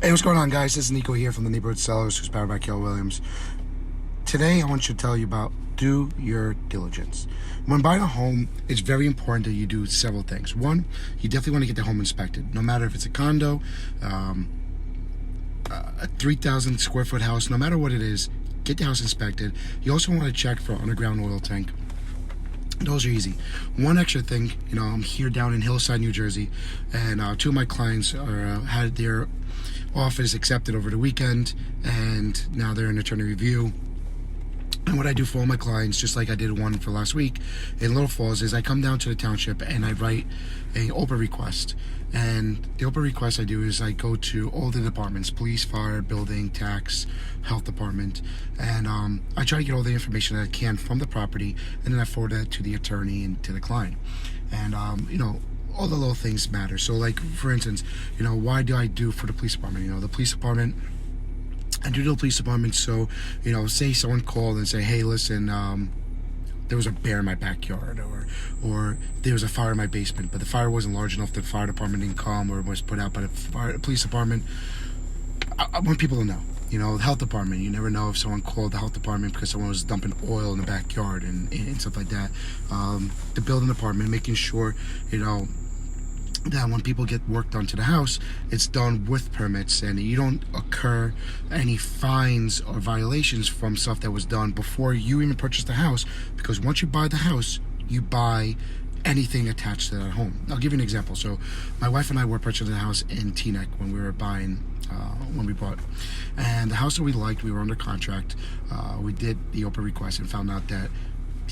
Hey, what's going on, guys? This is Nico here from the Neighborhood Sellers, who's powered by Kel Williams. Today, I want to tell you about do your diligence. When buying a home, it's very important that you do several things. One, you definitely want to get the home inspected, no matter if it's a condo, a 3,000 square foot house, no matter what it is, get the house inspected. You also want to check for underground oil tank. Those are easy. One extra thing, I'm here down in Hillside, New Jersey, and two of my clients had their office accepted over the weekend, and now they're in attorney review. And what I do for all my clients, just like I did one for last week in Little Falls, is I come down to the township and I write a OPA request. And the OPA request I do is I go to all the departments: police, fire, building, tax, health department, and I try to get all the information that I can from the property, and then I forward that to the attorney and to the client. And all the little things matter. So, like, for instance, why do I do for the police department? The police department, I do the police department, so, say someone called and say, hey, listen, there was a bear in my backyard, or there was a fire in my basement, but the fire wasn't large enough, the fire department didn't come, or was put out by the police department. I want people to know. The health department, you never know if someone called the health department because someone was dumping oil in the backyard and stuff like that. The building department, making sure, that when people get work done to the house, it's done with permits, and you don't incur any fines or violations from stuff that was done before you even purchase the house, because once you buy the house, you buy anything attached to that home. I'll give you an example. So my wife and I were purchasing a house in Teaneck when we were buying, when we bought, and the house that we liked, we were under contract. We did the OPA request and found out that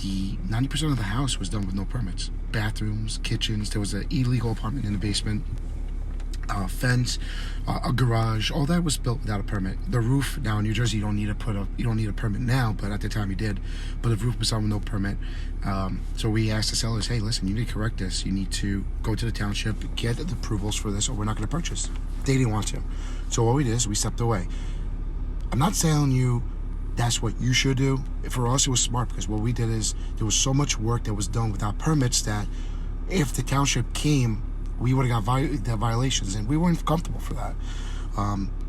the 90% of the house was done with no permits. Bathrooms, kitchens, there was an illegal apartment in the basement, fence, a garage, all that was built without a permit. The roof, now in New Jersey, you don't need a permit now, but at the time you did. But the roof was done with no permit. So we asked the sellers, hey, listen, you need to correct this. You need to go to the township, get the approvals for this, or we're not going to purchase. They didn't want to. So what we did is we stepped away. I'm not telling you that's what you should do. For us, it was smart, because what we did is there was so much work that was done without permits that if the township came, we would have got the violations, and we weren't comfortable for that.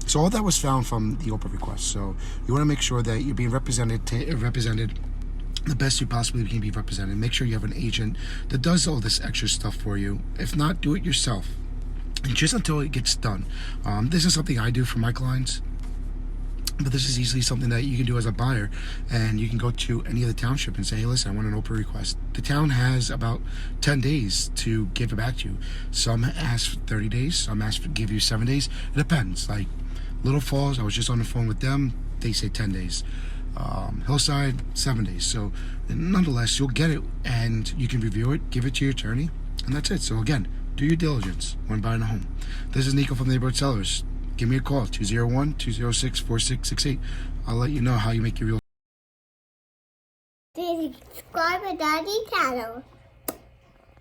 So all that was found from the OPA request. So you want to make sure that you're being represented the best you possibly can be represented. Make sure you have an agent that does all this extra stuff for you. If not, do it yourself, and just until it gets done. This is something I do for my clients, but this is easily something that you can do as a buyer, and you can go to any of the township and say, hey, listen, I want an OPA request. The town has about 10 days to give it back to you. Some ask for 30 days, some ask to give you 7 days. It depends. Like Little Falls, I was just on the phone with them, they say 10 days. Hillside, 7 days. So nonetheless, you'll get it, and you can review it, give it to your attorney, and that's it. So again, do your diligence when buying a home. This is Nico from the Neighborhood Sellers. Give me a call, 201-206-4668. I'll let you know how you make your real. Subscribe to Daddy channel.